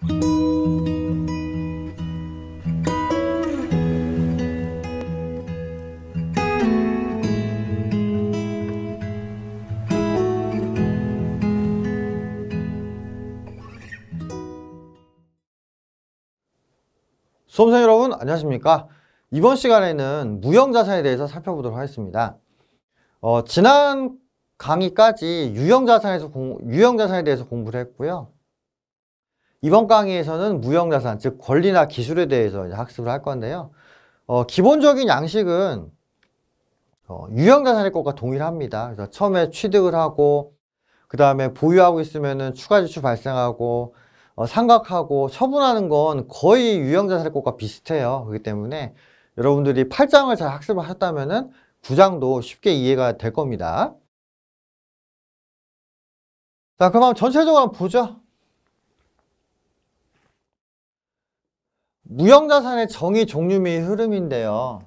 수험생 여러분 안녕하십니까? 이번 시간에는 무형자산에 대해서 살펴보도록 하겠습니다. 지난 강의까지 유형자산에 대해서 공부를 했고요. 이번 강의에서는 무형자산, 즉 권리나 기술에 대해서 이제 학습을 할 건데요. 기본적인 양식은 유형자산의 것과 동일합니다. 그래서 처음에 취득을 하고 그 다음에 보유하고 있으면은 추가 지출 발생하고 상각하고 처분하는 건 거의 유형자산의 것과 비슷해요. 그렇기 때문에 여러분들이 8장을 잘 학습을 하셨다면은 9장도 쉽게 이해가 될 겁니다. 자, 그럼 한번 전체적으로 한번 보죠. 무형자산의 정의, 종류 및 흐름인데요.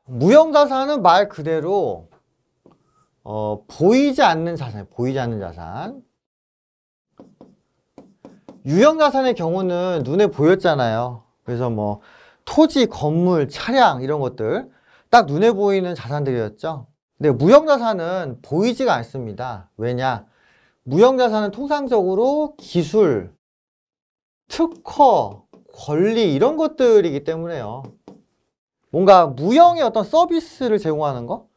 무형자산은 말 그대로 보이지 않는 자산, 보이지 않는 자산. 유형자산의 경우는 눈에 보였잖아요. 그래서 뭐 토지, 건물, 차량 이런 것들 딱 눈에 보이는 자산들이었죠. 근데 무형자산은 보이지가 않습니다. 왜냐? 무형자산은 통상적으로 기술, 특허, 권리 이런 것들이기 때문에요. 뭔가 무형의 어떤 서비스를 제공하는 거?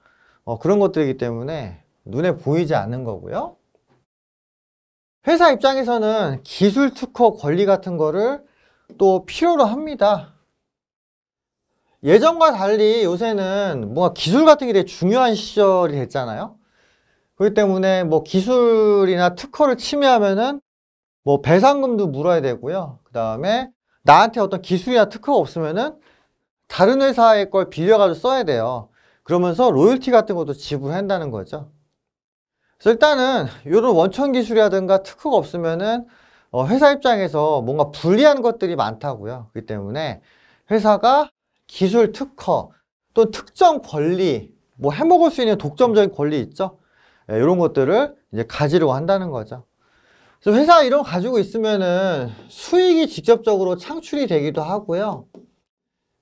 그런 것들이기 때문에 눈에 보이지 않는 거고요. 회사 입장에서는 기술, 특허, 권리 같은 거를 또 필요로 합니다. 예전과 달리 요새는 뭔가 기술 같은 게 되게 중요한 시절이 됐잖아요. 그렇기 때문에 뭐 기술이나 특허를 침해하면은 뭐 배상금도 물어야 되고요. 그 다음에 나한테 어떤 기술이나 특허가 없으면은 다른 회사의 걸 빌려가지고 써야 돼요. 그러면서 로열티 같은 것도 지불한다는 거죠. 그래서 일단은 이런 원천 기술이라든가 특허가 없으면은 회사 입장에서 뭔가 불리한 것들이 많다고요. 그렇기 때문에 회사가 기술, 특허, 또 특정 권리, 뭐 해먹을 수 있는 독점적인 권리 있죠? 네, 이런 것들을 이제 가지려고 한다는 거죠. 그래서 회사가 이런 거 가지고 있으면은 수익이 직접적으로 창출이 되기도 하고요.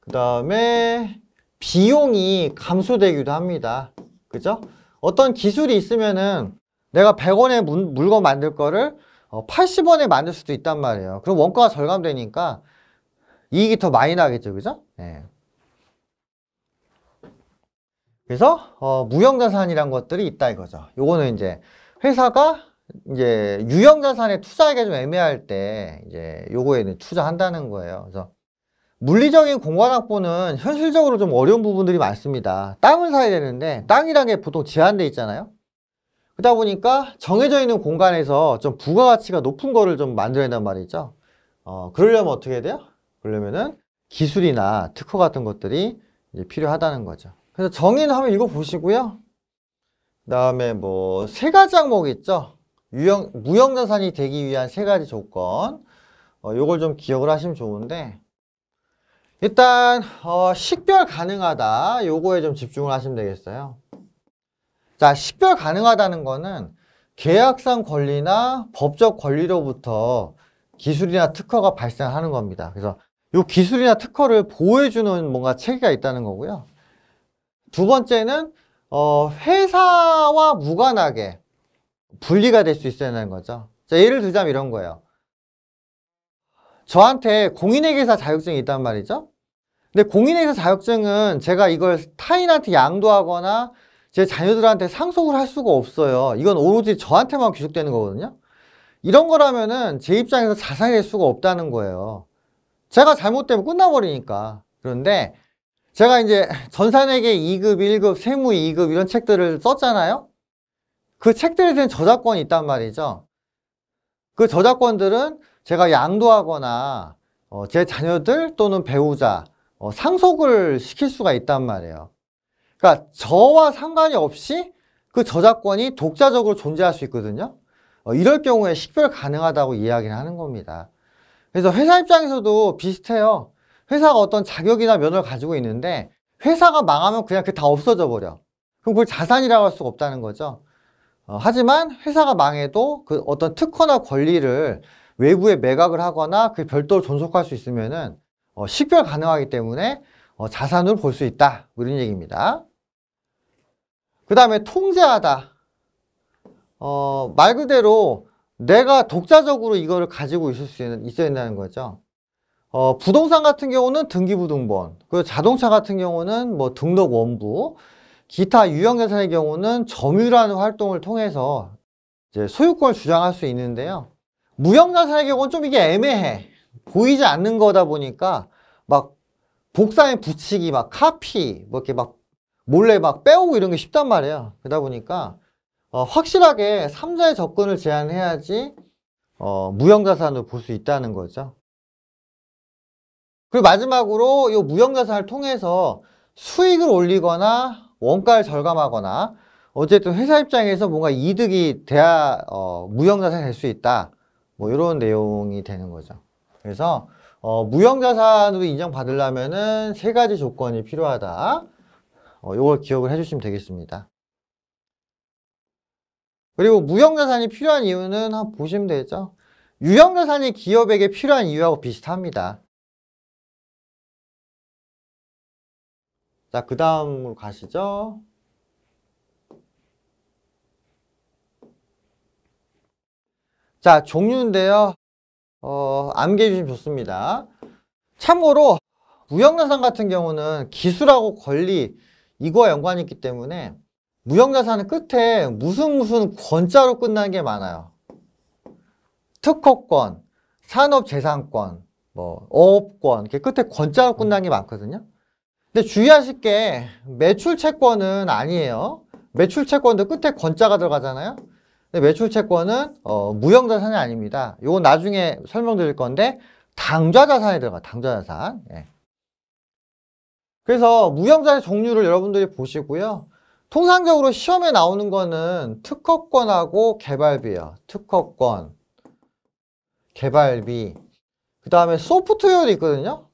그 다음에 비용이 감소되기도 합니다. 그죠? 어떤 기술이 있으면은 내가 100원에 물건 만들 거를 80원에 만들 수도 있단 말이에요. 그럼 원가가 절감되니까 이익이 더 많이 나겠죠. 그죠? 네. 그래서 무형자산이란 것들이 있다 이거죠. 요거는 이제 회사가 이제 유형자산에 투자하기가 좀 애매할 때 이제 요거에는 투자한다는 거예요. 그래서 물리적인 공간 확보는 현실적으로 좀 어려운 부분들이 많습니다. 땅을 사야 되는데 땅이란 게 보통 제한돼 있잖아요. 그러다 보니까 정해져 있는 공간에서 좀 부가가치가 높은 거를 좀 만들어야 된단 말이죠. 그러려면 어떻게 해야 돼요? 그러려면은 기술이나 특허 같은 것들이 이제 필요하다는 거죠. 그래서 정의는 한번 읽어보시고요. 그 다음에 뭐 3가지 항목이 있죠. 무형자산이 되기 위한 3가지 조건. 요걸 좀 기억을 하시면 좋은데 일단 식별 가능하다. 요거에 좀 집중을 하시면 되겠어요. 자, 식별 가능하다는 거는 계약상 권리나 법적 권리로부터 기술이나 특허가 발생하는 겁니다. 그래서 요 기술이나 특허를 보호해주는 뭔가 체계가 있다는 거고요. 두 번째는 회사와 무관하게 분리가 될 수 있어야 하는 거죠. 자, 예를 들자면 이런 거예요. 저한테 공인회계사 자격증이 있단 말이죠. 근데 공인회계사 자격증은 제가 이걸 타인한테 양도하거나 제 자녀들한테 상속을 할 수가 없어요. 이건 오로지 저한테만 귀속되는 거거든요. 이런 거라면은 제 입장에서 자산이 될 수가 없다는 거예요. 제가 잘못되면 끝나버리니까. 그런데 제가 이제 전산회계 2급, 1급, 세무 2급 이런 책들을 썼잖아요. 그 책들에 대한 저작권이 있단 말이죠. 그 저작권들은 제가 양도하거나 제 자녀들 또는 배우자 상속을 시킬 수가 있단 말이에요. 그러니까 저와 상관이 없이 그 저작권이 독자적으로 존재할 수 있거든요. 이럴 경우에 식별 가능하다고 이야기를 하는 겁니다. 그래서 회사 입장에서도 비슷해요. 회사가 어떤 자격이나 면허를 가지고 있는데 회사가 망하면 그냥 그게 다 없어져 버려. 그럼 그걸 자산이라고 할 수가 없다는 거죠. 하지만 회사가 망해도 그 어떤 특허나 권리를 외부에 매각을 하거나 그 별도로 존속할 수 있으면은 식별 가능하기 때문에 자산으로 볼 수 있다. 뭐 이런 얘기입니다. 그 다음에 통제하다. 말 그대로 내가 독자적으로 이거를 가지고 있어야 된다는 거죠. 부동산 같은 경우는 등기부등본, 그 자동차 같은 경우는 뭐 등록 원부, 기타 유형자산의 경우는 점유라는 활동을 통해서 이제 소유권을 주장할 수 있는데요. 무형자산의 경우는 좀 이게 애매해. 보이지 않는 거다 보니까 막 복사에 붙이기, 막 카피, 뭐 이렇게 막 몰래 막 빼오고 이런 게 쉽단 말이에요. 그러다 보니까 확실하게 3자의 접근을 제한해야지 무형자산으로 볼 수 있다는 거죠. 그리고 마지막으로 이 무형자산을 통해서 수익을 올리거나 원가를 절감하거나 어쨌든 회사 입장에서 뭔가 이득이 돼야 무형자산이 될 수 있다. 뭐 이런 내용이 되는 거죠. 그래서 무형자산으로 인정받으려면은 3가지 조건이 필요하다. 이걸 기억을 해주시면 되겠습니다. 그리고 무형자산이 필요한 이유는 한번 보시면 되죠. 유형자산이 기업에게 필요한 이유하고 비슷합니다. 자, 그 다음으로 가시죠. 자, 종류인데요. 암기해 주시면 좋습니다. 참고로 무형자산 같은 경우는 기술하고 권리 이거와 연관이 있기 때문에 무형자산은 끝에 무슨 권자로 끝나는 게 많아요. 특허권, 산업재산권, 뭐 어업권 이렇게 끝에 권자로 끝나는 게 많거든요. 근데 주의하실 게 매출채권은 아니에요. 매출채권도 끝에 권자가 들어가잖아요. 근데 매출채권은 무형자산이 아닙니다. 이건 나중에 설명드릴 건데 당좌자산에 들어가. 당좌자산. 예. 그래서 무형자산의 종류를 여러분들이 보시고요. 통상적으로 시험에 나오는 거는 특허권하고 개발비예요. 특허권, 개발비. 그 다음에 소프트웨어도 있거든요.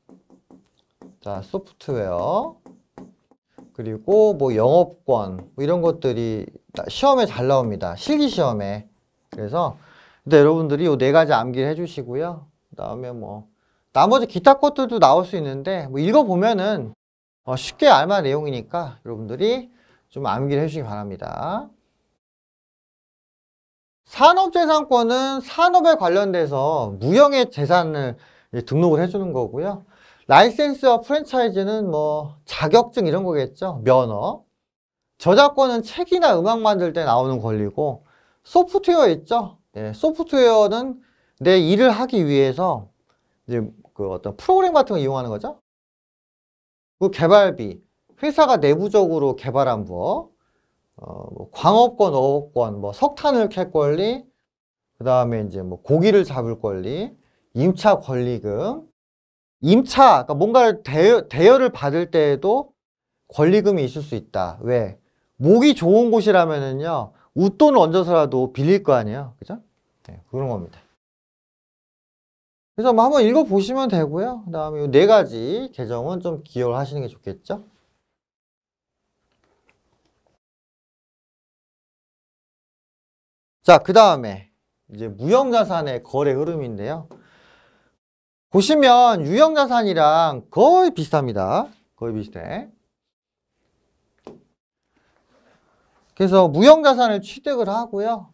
자, 소프트웨어. 그리고 뭐 영업권, 뭐 이런 것들이 시험에 잘 나옵니다. 실기시험에. 그래서 일단 여러분들이 이 4가지 암기를 해주시고요. 그 다음에 뭐 나머지 기타 것들도 나올 수 있는데 뭐 읽어보면은 쉽게 알만한 내용이니까 여러분들이 좀 암기를 해주시기 바랍니다. 산업재산권은 산업에 관련돼서 무형의 재산을 등록을 해주는 거고요. 라이센스와 프랜차이즈는 뭐 자격증 이런 거겠죠. 면허. 저작권은 책이나 음악 만들 때 나오는 권리고, 소프트웨어 있죠. 예, 소프트웨어는 내 일을 하기 위해서 이제 그 어떤 프로그램 같은 거 이용하는 거죠. 그 개발비, 회사가 내부적으로 개발한 뭐 광업권, 어업권, 뭐 석탄을 캘 권리, 그 다음에 이제 뭐 고기를 잡을 권리, 임차 권리금. 임차, 그러니까 뭔가를 대여를 받을 때에도 권리금이 있을 수 있다. 왜? 목이 좋은 곳이라면은요, 웃돈을 얹어서라도 빌릴 거 아니에요. 그죠? 네, 그런 겁니다. 그래서 뭐 한번 읽어보시면 되고요. 그 다음에 이 4가지 개정은 좀 기억을 하시는 게 좋겠죠? 자, 그 다음에 이제 무형자산의 거래 흐름인데요. 보시면 유형자산이랑 거의 비슷합니다. 거의 비슷해. 그래서 무형자산을 취득을 하고요.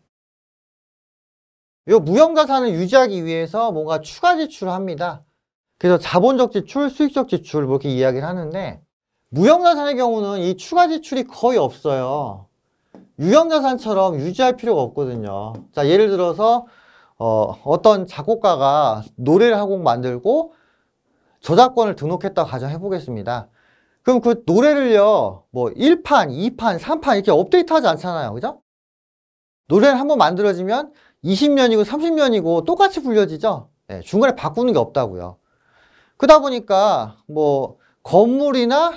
이 무형자산을 유지하기 위해서 뭔가 추가 지출을 합니다. 그래서 자본적 지출, 수익적 지출 이렇게 이야기를 하는데, 무형자산의 경우는 이 추가 지출이 거의 없어요. 유형자산처럼 유지할 필요가 없거든요. 자, 예를 들어서 어떤 작곡가가 노래를 한 곡 만들고 저작권을 등록했다고 가정해 보겠습니다. 그럼 그 노래를요, 뭐 1판, 2판, 3판 이렇게 업데이트 하지 않잖아요. 그죠? 노래를 한번 만들어지면 20년이고 30년이고 똑같이 불려지죠? 네, 중간에 바꾸는 게 없다고요. 그러다 보니까 뭐 건물이나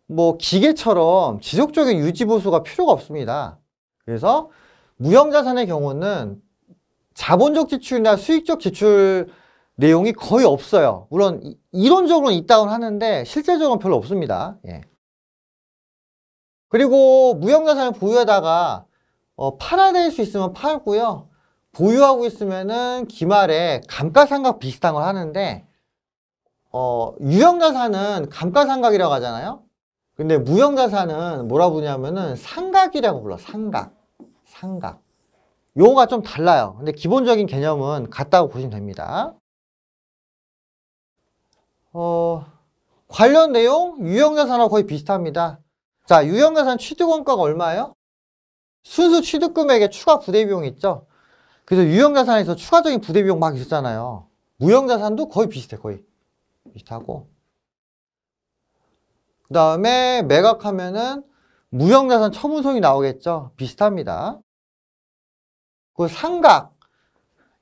뭐 기계처럼 지속적인 유지 보수가 필요가 없습니다. 그래서 무형자산의 경우는 자본적 지출이나 수익적 지출 내용이 거의 없어요. 물론 이론적으로는 있다고는 하는데 실제적으로는 별로 없습니다. 예. 그리고 무형자산을 보유하다가 팔아야 될 수 있으면 팔고요. 보유하고 있으면은 기말에 감가상각 비슷한 걸 하는데, 유형자산은 감가상각이라고 하잖아요. 근데 무형자산은 뭐라 부르냐면은 상각이라고 불러. 상각. 용어가 좀 달라요. 근데 기본적인 개념은 같다고 보시면 됩니다. 관련 내용 유형자산하고 거의 비슷합니다. 자, 유형자산 취득원가가 얼마예요? 순수 취득금액에 추가 부대비용 있죠? 그래서 유형자산에서 추가적인 부대비용 막 있었잖아요. 무형자산도 거의 비슷해. 거의 비슷하고. 그 다음에 매각하면은 무형자산 처분송이 나오겠죠? 비슷합니다. 그 상각,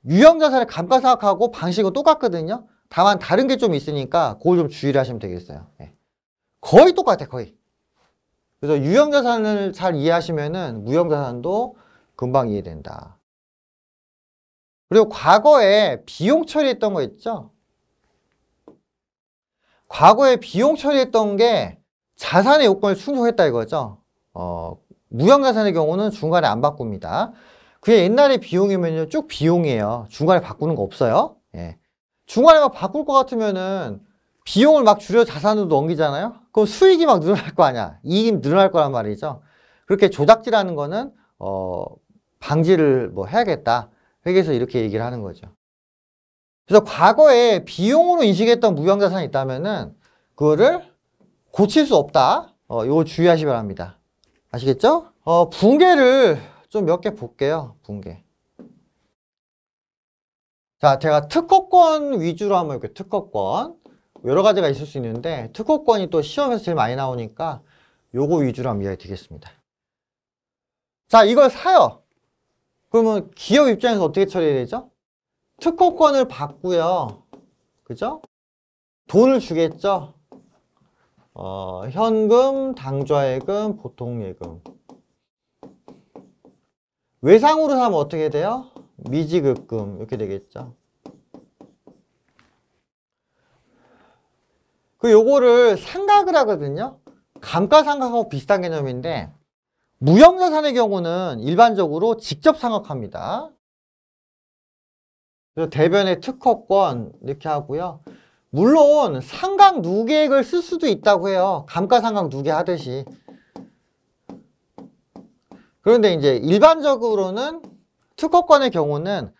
유형자산의 감가상각하고 방식은 똑같거든요. 다만 다른 게 좀 있으니까 그걸 좀 주의를 하시면 되겠어요. 네. 거의 똑같아, 거의. 그래서 유형자산을 잘 이해하시면은 무형자산도 금방 이해된다. 그리고 과거에 비용 처리했던 거 있죠? 과거에 비용 처리했던 게 자산의 요건을 충족했다 이거죠. 무형자산의 경우는 중간에 안 바꿉니다. 그게 옛날에 비용이면요, 쭉 비용이에요. 중간에 바꾸는 거 없어요. 예. 중간에 막 바꿀 것 같으면은 비용을 막 줄여 자산으로 넘기잖아요. 그럼 수익이 막 늘어날 거 아니야. 이익이 늘어날 거란 말이죠. 그렇게 조작질하는 거는 방지를 뭐 해야겠다. 회계에서 이렇게 얘기를 하는 거죠. 그래서 과거에 비용으로 인식했던 무형자산이 있다면은 그거를 고칠 수 없다. 이거 주의하시기 바랍니다. 아시겠죠? 분계를 좀 몇 개 볼게요. 분계. 자, 제가 특허권 위주로 한번 이렇게 특허권. 여러 가지가 있을 수 있는데 특허권이 또 시험에서 제일 많이 나오니까 요거 위주로 한번 이야기 드리겠습니다. 자, 이걸 사요. 그러면 기업 입장에서 어떻게 처리해야 되죠? 특허권을 받고요. 그죠? 돈을 주겠죠? 현금, 당좌예금, 보통예금. 외상으로 사면 어떻게 돼요? 미지급금 이렇게 되겠죠. 요거를 상각을 하거든요. 감가상각하고 비슷한 개념인데 무형자산의 경우는 일반적으로 직접 상각합니다. 그래서 대변의 특허권 이렇게 하고요. 물론 상각 누계액을 쓸 수도 있다고 해요. 감가상각 누계 하듯이. 그런데 이제 일반적으로는 특허권의 경우는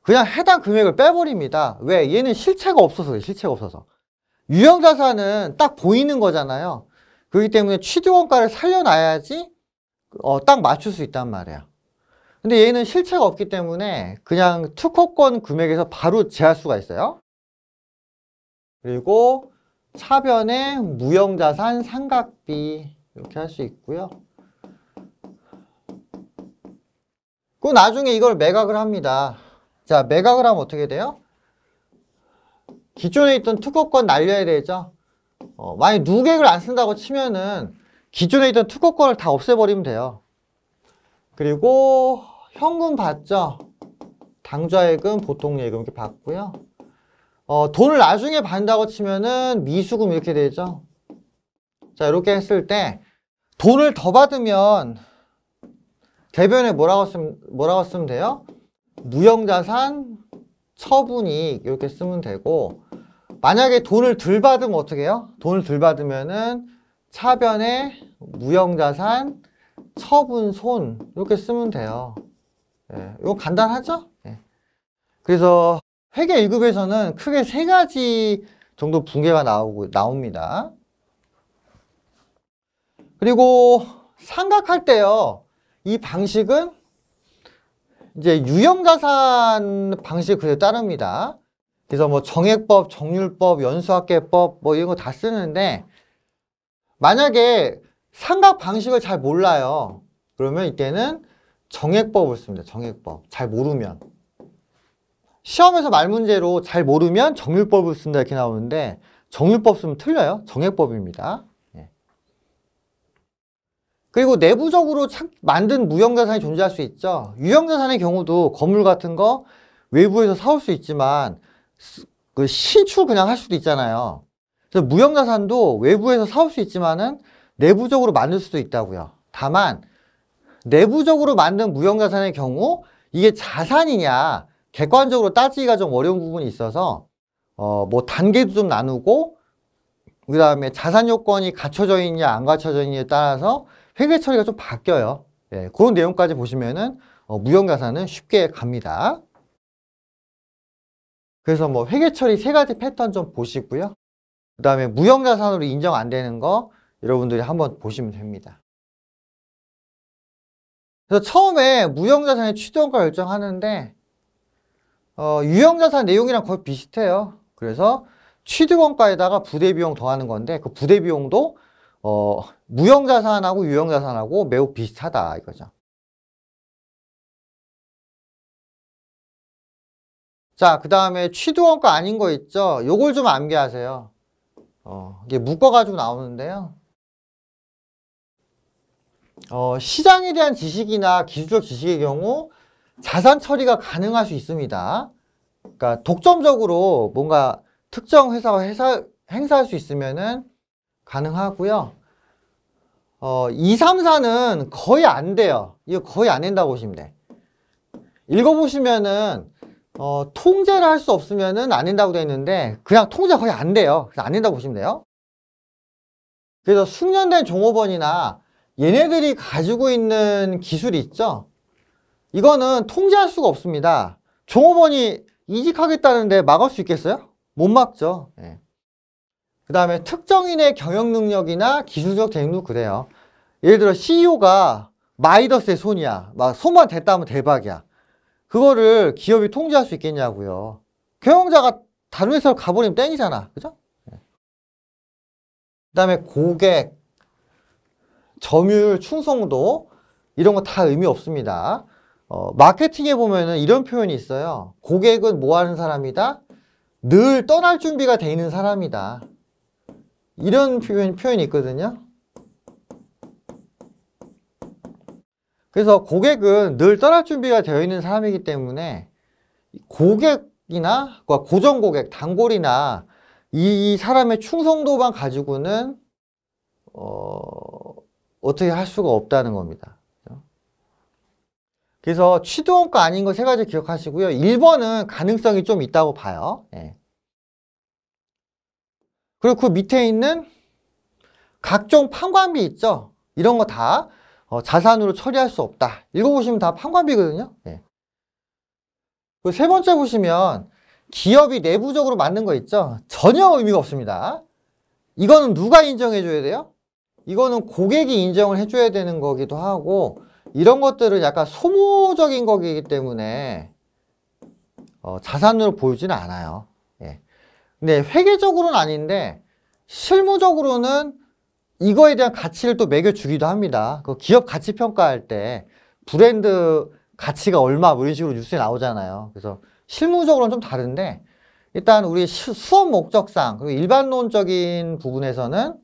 그냥 해당 금액을 빼버립니다. 왜? 얘는 실체가 없어서 그래요. 실체가 없어서. 유형자산은 딱 보이는 거잖아요. 그렇기 때문에 취득원가를 살려놔야지 딱 맞출 수 있단 말이에요. 근데 얘는 실체가 없기 때문에 그냥 특허권 금액에서 바로 제할 수가 있어요. 그리고 차변에 무형자산 상각비 이렇게 할 수 있고요. 그 나중에 이걸 매각을 합니다. 자, 매각을 하면 어떻게 돼요? 기존에 있던 특허권 날려야 되죠. 만약 누계액을 안 쓴다고 치면은 기존에 있던 특허권을 다 없애버리면 돼요. 그리고 현금 받죠. 당좌예금, 보통예금 이렇게 받고요. 돈을 나중에 받는다고 치면은 미수금 이렇게 되죠. 자, 이렇게 했을 때 돈을 더 받으면 대변에 뭐라고 쓰면 돼요? 무형자산 처분이익 이렇게 쓰면 되고, 만약에 돈을 덜 받으면 어떻게 해요? 돈을 덜 받으면은 차변에 무형자산 처분손 이렇게 쓰면 돼요. 예, 이거 간단하죠? 예. 그래서 회계 1급에서는 크게 3가지 정도 분계가 나옵니다. 그리고 상각할 때요, 이 방식은 이제 유형자산 방식 그대로 따릅니다. 그래서 뭐 정액법, 정률법, 연수학계법 뭐 이런 거 다 쓰는데, 만약에 상각 방식을 잘 몰라요. 그러면 이때는 정액법을 씁니다. 정액법. 잘 모르면. 시험에서 말문제로 잘 모르면 정률법을 쓴다 이렇게 나오는데 정률법 쓰면 틀려요. 정액법입니다. 예. 그리고 내부적으로 만든 무형자산이 존재할 수 있죠. 유형자산의 경우도 건물 같은 거 외부에서 사올 수 있지만 그 신축 그냥 할 수도 있잖아요. 그래서 무형자산도 외부에서 사올 수 있지만은 내부적으로 만들 수도 있다고요. 다만 내부적으로 만든 무형자산의 경우 이게 자산이냐 객관적으로 따지기가 좀 어려운 부분이 있어서 뭐 단계도 좀 나누고 그 다음에 자산 요건이 갖춰져 있냐 안 갖춰져 있냐에 따라서 회계 처리가 좀 바뀌어요. 예, 그런 내용까지 보시면은 무형자산은 쉽게 갑니다. 그래서 뭐 회계 처리 세 가지 패턴 좀 보시고요. 그 다음에 무형자산으로 인정 안 되는 거 여러분들이 한번 보시면 됩니다. 그래서 처음에 무형자산의 취득원가 결정하는데 유형자산 내용이랑 거의 비슷해요. 그래서 취득원가에다가 부대비용 더하는 건데 그 부대비용도 무형자산하고 유형자산하고 매우 비슷하다 이거죠. 자, 그 다음에 취득원가 아닌 거 있죠? 요걸 좀 암기하세요. 이게 묶어가지고 나오는데요. 시장에 대한 지식이나 기술적 지식의 경우 자산 처리가 가능할 수 있습니다. 그러니까 독점적으로 뭔가 특정 회사와 행사할 수 있으면은 가능하고요. 2, 3, 4는 거의 안 돼요. 이거 거의 안 된다고 보시면 돼. 읽어보시면은 통제를 할 수 없으면은 안 된다고 되어 있는데 그냥 통제가 거의 안 돼요. 그래서 안 된다고 보시면 돼요. 그래서 숙련된 종업원이나 얘네들이 가지고 있는 기술이 있죠. 이거는 통제할 수가 없습니다. 종업원이 이직하겠다는데 막을 수 있겠어요? 못 막죠. 예. 그 다음에 특정인의 경영 능력이나 기술적 대응도 그래요. 예를 들어 CEO가 마이더스의 손이야. 막 손만 댔다 하면 대박이야. 그거를 기업이 통제할 수 있겠냐고요. 경영자가 다른 회사로 가버리면 땡이잖아. 그죠? 예. 그 다음에 고객, 점유율, 충성도 이런 거 다 의미 없습니다. 마케팅에 보면은 이런 표현이 있어요. 고객은 뭐 하는 사람이다? 늘 떠날 준비가 돼 있는 사람이다. 이런 표현이 있거든요. 그래서 고객은 늘 떠날 준비가 되어 있는 사람이기 때문에 고객이나 고정 고객, 단골이나 이 사람의 충성도만 가지고는 어떻게 할 수가 없다는 겁니다. 그래서 취득원가 아닌 거 세 가지 기억하시고요. 1번은 가능성이 좀 있다고 봐요. 예. 그리고 그 밑에 있는 각종 판관비 있죠. 이런 거 다 자산으로 처리할 수 없다. 읽어보시면 다 판관비거든요. 예. 그 세 번째 보시면 기업이 내부적으로 만든 거 있죠. 전혀 의미가 없습니다. 이거는 누가 인정해 줘야 돼요? 이거는 고객이 인정을 해줘야 되는 거기도 하고 이런 것들은 약간 소모적인 거기 때문에 자산으로 보이지는 않아요. 예. 근데 회계적으로는 아닌데 실무적으로는 이거에 대한 가치를 또 매겨주기도 합니다. 그 기업 가치 평가할 때 브랜드 가치가 얼마 뭐 이런 식으로 뉴스에 나오잖아요. 그래서 실무적으로는 좀 다른데 일단 우리 수업 목적상 그리고 일반론적인 부분에서는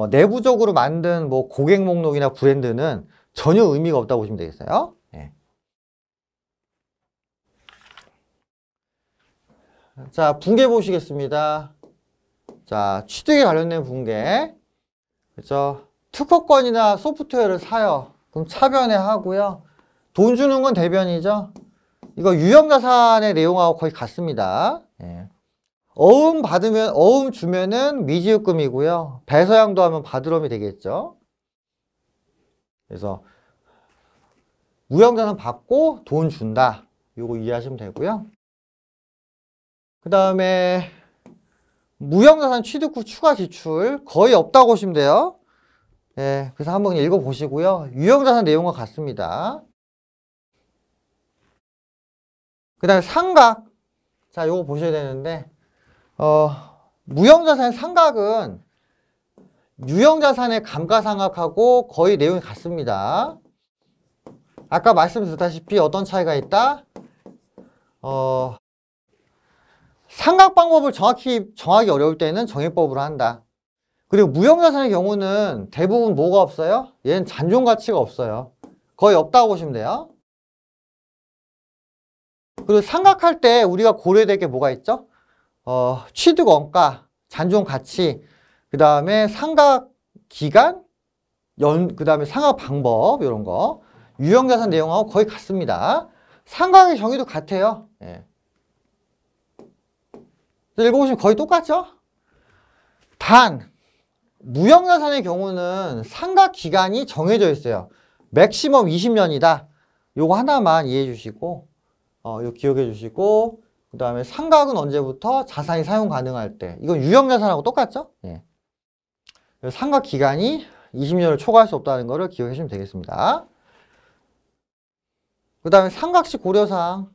내부적으로 만든 뭐 고객 목록이나 브랜드는 전혀 의미가 없다고 보시면 되겠어요. 네. 자, 붕괴 보시겠습니다. 자, 취득에 관련된 붕괴. 그죠? 특허권이나 소프트웨어를 사요. 그럼 차변에 하고요. 돈 주는 건 대변이죠. 이거 유형자산의 내용하고 거의 같습니다. 예. 어음 주면은 미지급금이고요. 배서양도 하면 바드럼이 되겠죠. 그래서 무형자산 받고 돈 준다. 요거 이해하시면 되고요. 그 다음에 무형자산 취득 후 추가 지출 거의 없다고 보시면 돼요. 예, 그래서 한번 읽어보시고요. 유형자산 내용과 같습니다. 그 다음에 상각. 자, 요거 보셔야 되는데 무형자산의 상각은 유형자산의 감가상각하고 거의 내용이 같습니다. 아까 말씀드렸다시피 어떤 차이가 있다? 상각 방법을 정하기 어려울 때는 정액법으로 한다. 그리고 무형자산의 경우는 대부분 뭐가 없어요? 얘는 잔존 가치가 없어요. 거의 없다고 보시면 돼요. 그리고 상각할 때 우리가 고려해야 될 게 뭐가 있죠? 취득 원가, 잔존 가치, 그 다음에 상각 기간, 그 다음에 상각 방법 이런 거 유형자산 내용하고 거의 같습니다. 상각의 정의도 같아요. 예. 읽어보시면 거의 똑같죠? 단 무형자산의 경우는 상각 기간이 정해져 있어요. 맥시멈 20년이다. 요거 하나만 이해해 주시고 이거 기억해 주시고 그 다음에 상각은 언제부터? 자산이 사용 가능할 때. 이건 유형자산하고 똑같죠? 예. 상각 기간이 20년을 초과할 수 없다는 것을 기억해 주시면 되겠습니다. 그 다음에 상각시 고려사항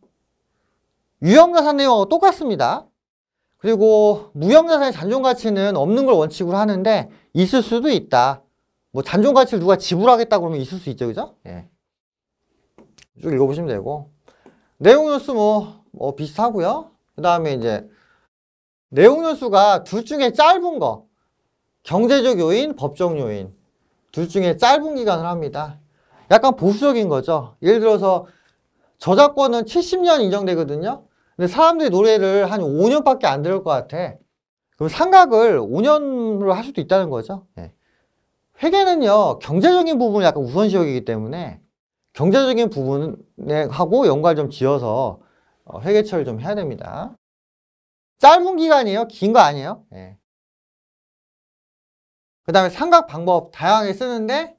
유형자산 내용하고 똑같습니다. 그리고 무형자산의 잔존가치는 없는 걸 원칙으로 하는데 있을 수도 있다. 뭐 잔존가치를 누가 지불하겠다 그러면 있을 수 있죠. 그죠? 예. 쭉 읽어보시면 되고 내용연수 뭐 비슷하고요. 그 다음에 이제 내용연수가 둘 중에 짧은 거 경제적 요인, 법적 요인 둘 중에 짧은 기간을 합니다. 약간 보수적인 거죠. 예를 들어서 저작권은 70년 인정되거든요. 근데 사람들이 노래를 한 5년밖에 안 들을 것 같아. 그럼 상각을 5년으로 할 수도 있다는 거죠. 네. 회계는요, 경제적인 부분을 약간 우선시하기 때문에 경제적인 부분에 하고 연관을 좀 지어서 회계 처리를 좀 해야 됩니다. 짧은 기간이에요? 긴 거 아니에요? 네. 그 다음에 상각 방법 다양하게 쓰는데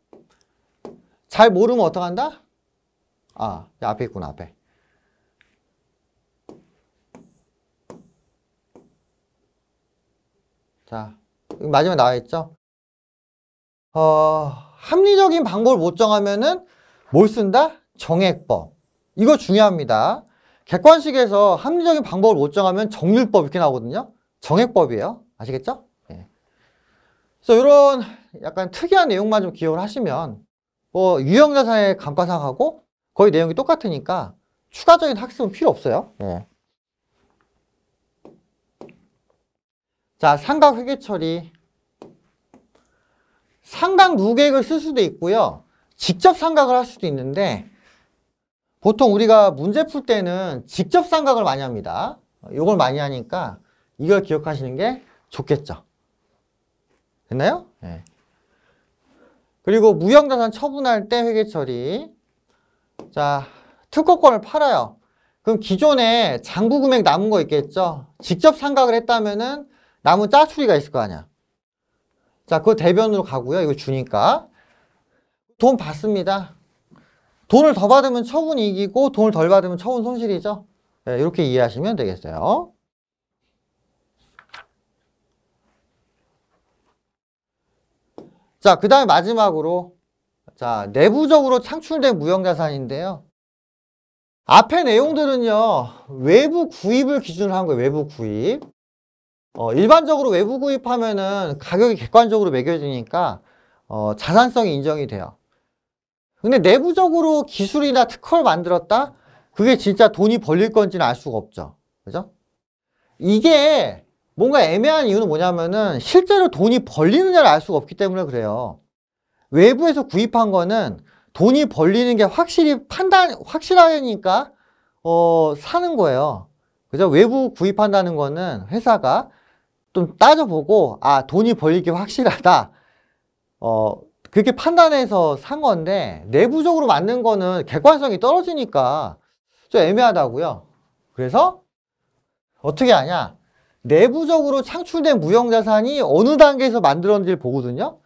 잘 모르면 어떡한다? 앞에 있구나, 앞에. 자, 마지막에 나와 있죠? 합리적인 방법을 못 정하면은 뭘 쓴다? 정액법. 이거 중요합니다. 객관식에서 합리적인 방법을 못 정하면 정률법 이렇게 나오거든요. 정액법이에요. 아시겠죠? 네. 그래서 이런 약간 특이한 내용만 좀 기억을 하시면 유형자산의 감가상각하고 거의 내용이 똑같으니까 추가적인 학습은 필요 없어요. 네. 자, 상각 회계 처리. 상각 누계획을 쓸 수도 있고요. 직접 상각을 할 수도 있는데 보통 우리가 문제 풀 때는 직접 상각을 많이 합니다. 이걸 많이 하니까 이걸 기억하시는 게 좋겠죠. 됐나요? 네. 그리고 무형자산 처분할 때 회계 처리. 자, 특허권을 팔아요. 그럼 기존에 장부 금액 남은 거 있겠죠? 직접 상각을 했다면은 남은 짜투리가 있을 거 아니야. 자, 그거 대변으로 가고요. 이거 주니까. 돈 받습니다. 돈을 더 받으면 처분 이익이고 돈을 덜 받으면 처분 손실이죠. 네, 이렇게 이해하시면 되겠어요. 자, 그 다음에 마지막으로 자, 내부적으로 창출된 무형자산인데요. 앞에 내용들은요. 외부 구입을 기준으로 한 거예요. 외부 구입. 일반적으로 외부 구입하면은 가격이 객관적으로 매겨지니까 자산성이 인정이 돼요. 근데 내부적으로 기술이나 특허를 만들었다? 그게 진짜 돈이 벌릴 건지는 알 수가 없죠. 그죠? 이게 뭔가 애매한 이유는 뭐냐면은 실제로 돈이 벌리느냐를 알 수가 없기 때문에 그래요. 외부에서 구입한 거는 돈이 벌리는 게 확실하니까 사는 거예요. 그죠? 외부 구입한다는 거는 회사가 좀 따져보고 돈이 벌릴 게 확실하다. 그렇게 판단해서 산 건데 내부적으로 만든 거는 객관성이 떨어지니까 좀 애매하다고요. 그래서 어떻게 하냐? 내부적으로 창출된 무형자산이 어느 단계에서 만들었는지를 보거든요.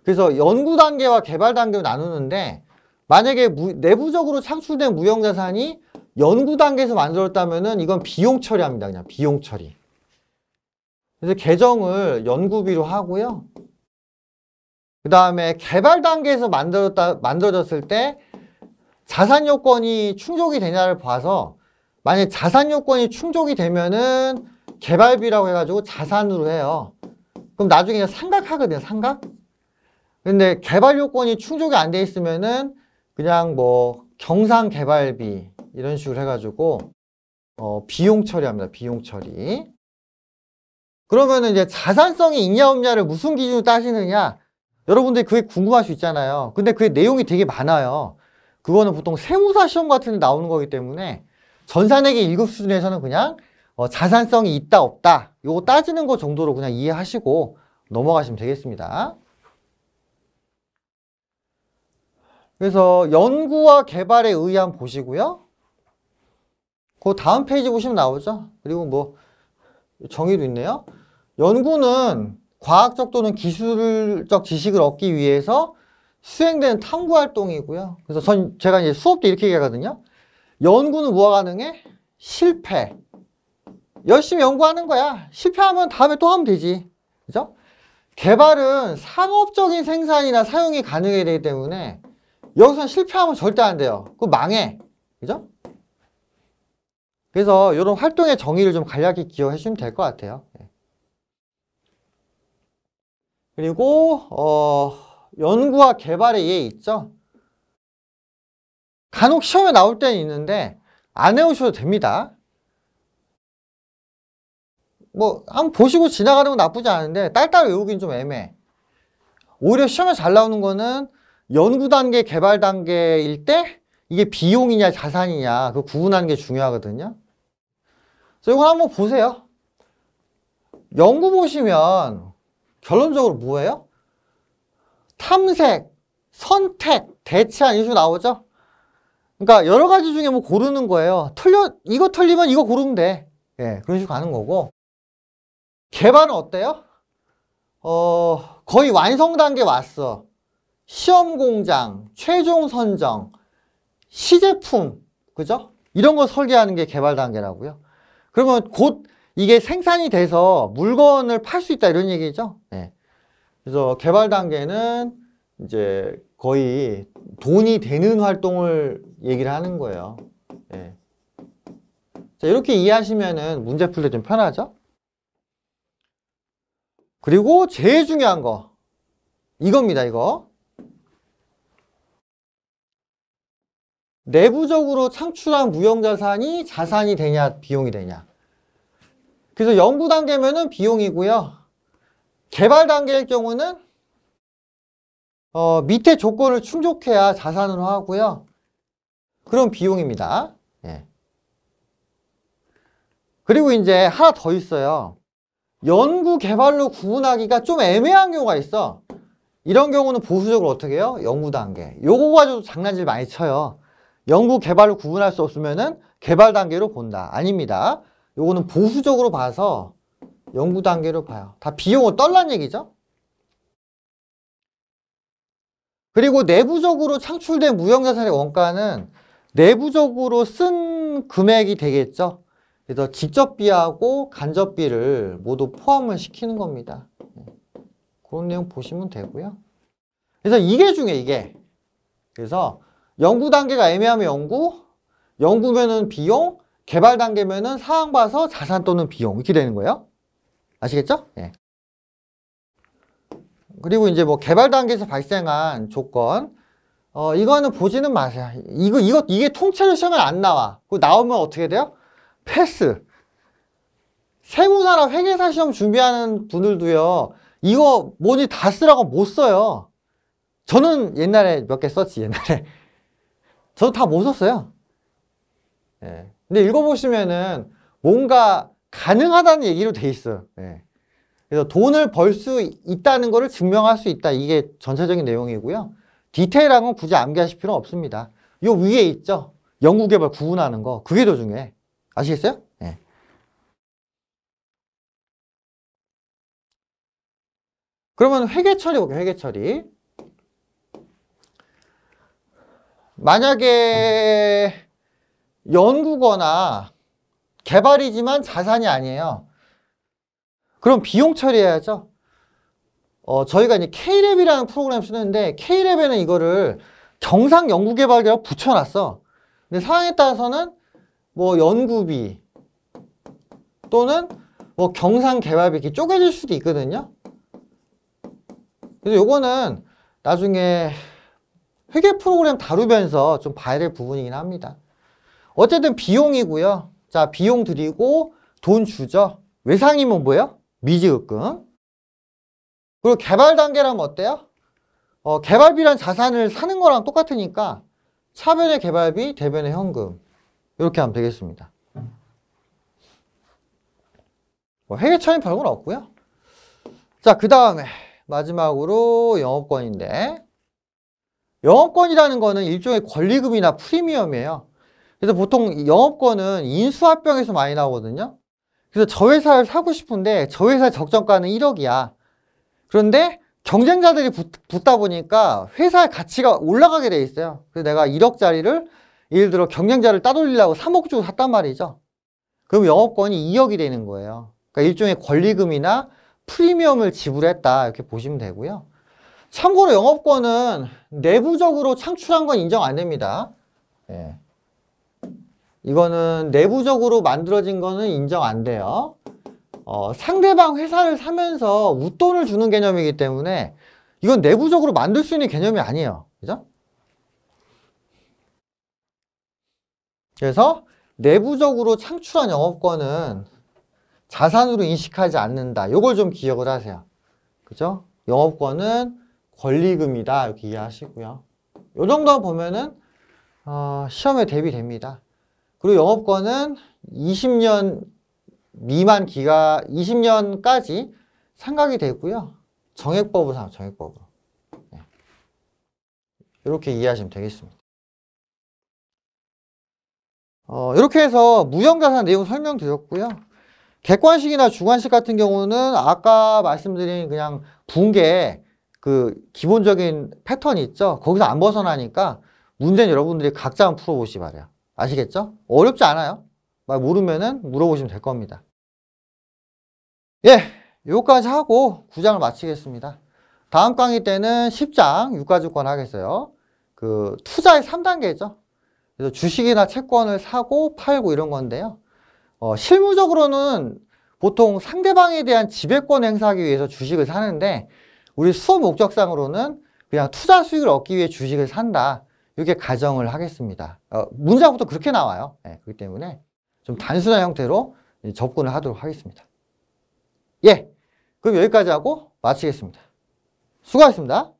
그래서 연구 단계와 개발 단계로 나누는데 만약에 내부적으로 창출된 무형자산이 연구 단계에서 만들었다면은 이건 비용 처리합니다. 그냥 비용 처리. 그래서 계정을 연구비로 하고요. 그 다음에 개발 단계에서 만들어졌을 때 자산 요건이 충족이 되냐를 봐서 만약에 자산 요건이 충족이 되면은 개발비라고 해가지고 자산으로 해요. 그럼 나중에 그냥 상각하거든요. 상각. 근데 개발 요건이 충족이 안 돼 있으면은 그냥 뭐 경상 개발비 이런 식으로 해가지고 비용 처리합니다. 비용 처리. 그러면은 이제 자산성이 있냐 없냐를 무슨 기준으로 따지느냐? 여러분들이 그게 궁금할 수 있잖아요. 근데 그게 내용이 되게 많아요. 그거는 보통 세무사 시험 같은 데 나오는 거기 때문에 전산회계 1급 수준에서는 그냥 자산성이 있다 없다 요거 따지는 거 정도로 그냥 이해하시고 넘어가시면 되겠습니다. 그래서 연구와 개발에 의한 보시고요. 그 다음 페이지 보시면 나오죠. 그리고 뭐 정의도 있네요. 연구는 과학적 또는 기술적 지식을 얻기 위해서 수행되는 탐구 활동이고요. 그래서 제가 이제 수업 때 이렇게 얘기하거든요. 연구는 뭐가 가능해? 실패. 열심히 연구하는 거야. 실패하면 다음에 또 하면 되지. 그죠? 개발은 상업적인 생산이나 사용이 가능해야 되기 때문에 여기서 실패하면 절대 안 돼요. 그거 망해. 그죠? 그래서 이런 활동의 정의를 좀 간략히 기억해 주시면 될 것 같아요. 그리고 연구와 개발의 예 있죠. 간혹 시험에 나올 때는 있는데 안 해오셔도 됩니다. 뭐 한번 보시고 지나가는 건 나쁘지 않은데 딸딸 외우긴 좀 애매해. 오히려 시험에 잘 나오는 거는 연구 단계, 개발 단계일 때 이게 비용이냐 자산이냐 그 구분하는 게 중요하거든요. 그래서 이거 한번 보세요. 연구 보시면 결론적으로 뭐예요? 탐색, 선택, 대체한 이런 식으로 나오죠? 그러니까 여러 가지 중에 뭐 고르는 거예요. 이거 틀리면 이거 고르면 돼. 예, 그런 식으로 가는 거고. 개발은 어때요? 거의 완성 단계 왔어. 시험 공장, 최종 선정, 시제품, 그죠? 이런 거 설계하는 게 개발 단계라고요. 그러면 곧 이게 생산이 돼서 물건을 팔 수 있다 이런 얘기죠. 네. 그래서 개발 단계는 이제 거의 돈이 되는 활동을 얘기를 하는 거예요. 네. 자, 이렇게 이해하시면은 문제 풀 때 좀 편하죠? 그리고 제일 중요한 거 이겁니다. 이거 내부적으로 창출한 무형자산이 자산이 되냐 비용이 되냐. 그래서 연구 단계면은 비용이고요. 개발 단계일 경우는 밑에 조건을 충족해야 자산으로 하고요. 그럼 비용입니다. 예. 그리고 이제 하나 더 있어요. 연구 개발로 구분하기가 좀 애매한 경우가 있어. 이런 경우는 보수적으로 어떻게 해요? 연구 단계. 요거 가지고 장난질 많이 쳐요. 연구 개발로 구분할 수 없으면은 개발 단계로 본다. 아닙니다. 요거는 보수적으로 봐서 연구 단계로 봐요. 다 비용을 떨란 얘기죠. 그리고 내부적으로 창출된 무형자산의 원가는 내부적으로 쓴 금액이 되겠죠. 그래서 직접비하고 간접비를 모두 포함을 시키는 겁니다. 그런 내용 보시면 되고요. 그래서 이게 중요해, 이게. 그래서 연구 단계가 애매하면 연구면은 비용, 개발 단계면은 상황 봐서 자산 또는 비용 이렇게 되는 거예요. 아시겠죠? 예. 그리고 이제 뭐 개발 단계에서 발생한 조건, 이거는 보지는 마세요. 이게 통째로 시험에 안 나와. 그거 나오면 어떻게 돼요? 패스. 세무사나 회계사 시험 준비하는 분들도요, 이거 뭐니 다 쓰라고 못 써요. 저는 옛날에 몇 개 썼지, 옛날에. 저도 다 못 썼어요. 예. 근데 읽어보시면은 뭔가 가능하다는 얘기로 돼 있어요. 예. 그래서 돈을 벌 수 있다는 것을 증명할 수 있다. 이게 전체적인 내용이고요. 디테일한 건 굳이 암기하실 필요는 없습니다. 요 위에 있죠? 연구개발 구분하는 거. 그게 더 중요해. 아시겠어요? 예. 그러면 회계처리 볼게요. 회계처리. 만약에 연구거나 개발이지만 자산이 아니에요. 그럼 비용 처리해야죠. 저희가 이제 K랩이라는 프로그램 쓰는데 K랩에는 이거를 경상 연구개발이라고 붙여놨어. 근데 상황에 따라서는 뭐 연구비 또는 뭐 경상 개발비 이렇게 쪼개질 수도 있거든요. 그래서 요거는 나중에 회계 프로그램 다루면서 좀 봐야 될 부분이긴 합니다. 어쨌든 비용이고요. 자, 비용 드리고 돈 주죠. 외상이면 뭐예요? 미지급금. 그리고 개발 단계라면 어때요? 개발비란 자산을 사는 거랑 똑같으니까 차변의 개발비, 대변의 현금. 이렇게 하면 되겠습니다. 뭐 회계처리는 별건 없고요. 자, 그 다음에 마지막으로 영업권인데 영업권이라는 거는 일종의 권리금이나 프리미엄이에요. 그래서 보통 영업권은 인수합병에서 많이 나오거든요. 그래서 저 회사를 사고 싶은데 저 회사의 적정가는 1억이야. 그런데 경쟁자들이 붙다 보니까 회사의 가치가 올라가게 돼 있어요. 그래서 내가 1억짜리를 예를 들어 경쟁자를 따돌리려고 3억 주고 샀단 말이죠. 그럼 영업권이 2억이 되는 거예요. 그러니까 일종의 권리금이나 프리미엄을 지불했다 이렇게 보시면 되고요. 참고로 영업권은 내부적으로 창출한 건 인정 안 됩니다. 예. 이거는 내부적으로 만들어진 거는 인정 안 돼요. 상대방 회사를 사면서 웃돈을 주는 개념이기 때문에 이건 내부적으로 만들 수 있는 개념이 아니에요. 그죠? 그래서 내부적으로 창출한 영업권은 자산으로 인식하지 않는다. 요걸 좀 기억을 하세요. 그죠? 영업권은 권리금이다. 이렇게 이해하시고요. 요 정도 보면은 시험에 대비됩니다. 그리고 영업권은 20년 미만 기간 20년까지 상각이 되고요. 정액법으로 삼아 정액법으로. 네. 이렇게 이해하시면 되겠습니다. 이렇게 해서 무형자산 내용 설명드렸고요. 객관식이나 주관식 같은 경우는 아까 말씀드린 그냥 분계 그 기본적인 패턴이 있죠. 거기서 안 벗어나니까 문제는 여러분들이 각자 한번 풀어보시기 바래요. 아시겠죠? 어렵지 않아요. 모르면은 물어보시면 될 겁니다. 예, 요거까지 하고 9장을 마치겠습니다. 다음 강의 때는 10장 유가증권 하겠어요. 그 투자의 3단계죠. 그래서 주식이나 채권을 사고 팔고 이런 건데요. 실무적으로는 보통 상대방에 대한 지배권 행사하기 위해서 주식을 사는데 우리 수업 목적상으로는 그냥 투자 수익을 얻기 위해 주식을 산다. 이렇게 가정을 하겠습니다. 문장부터 그렇게 나와요. 네, 그렇기 때문에 좀 단순한 형태로 접근을 하도록 하겠습니다. 예, 그럼 여기까지 하고 마치겠습니다. 수고하셨습니다.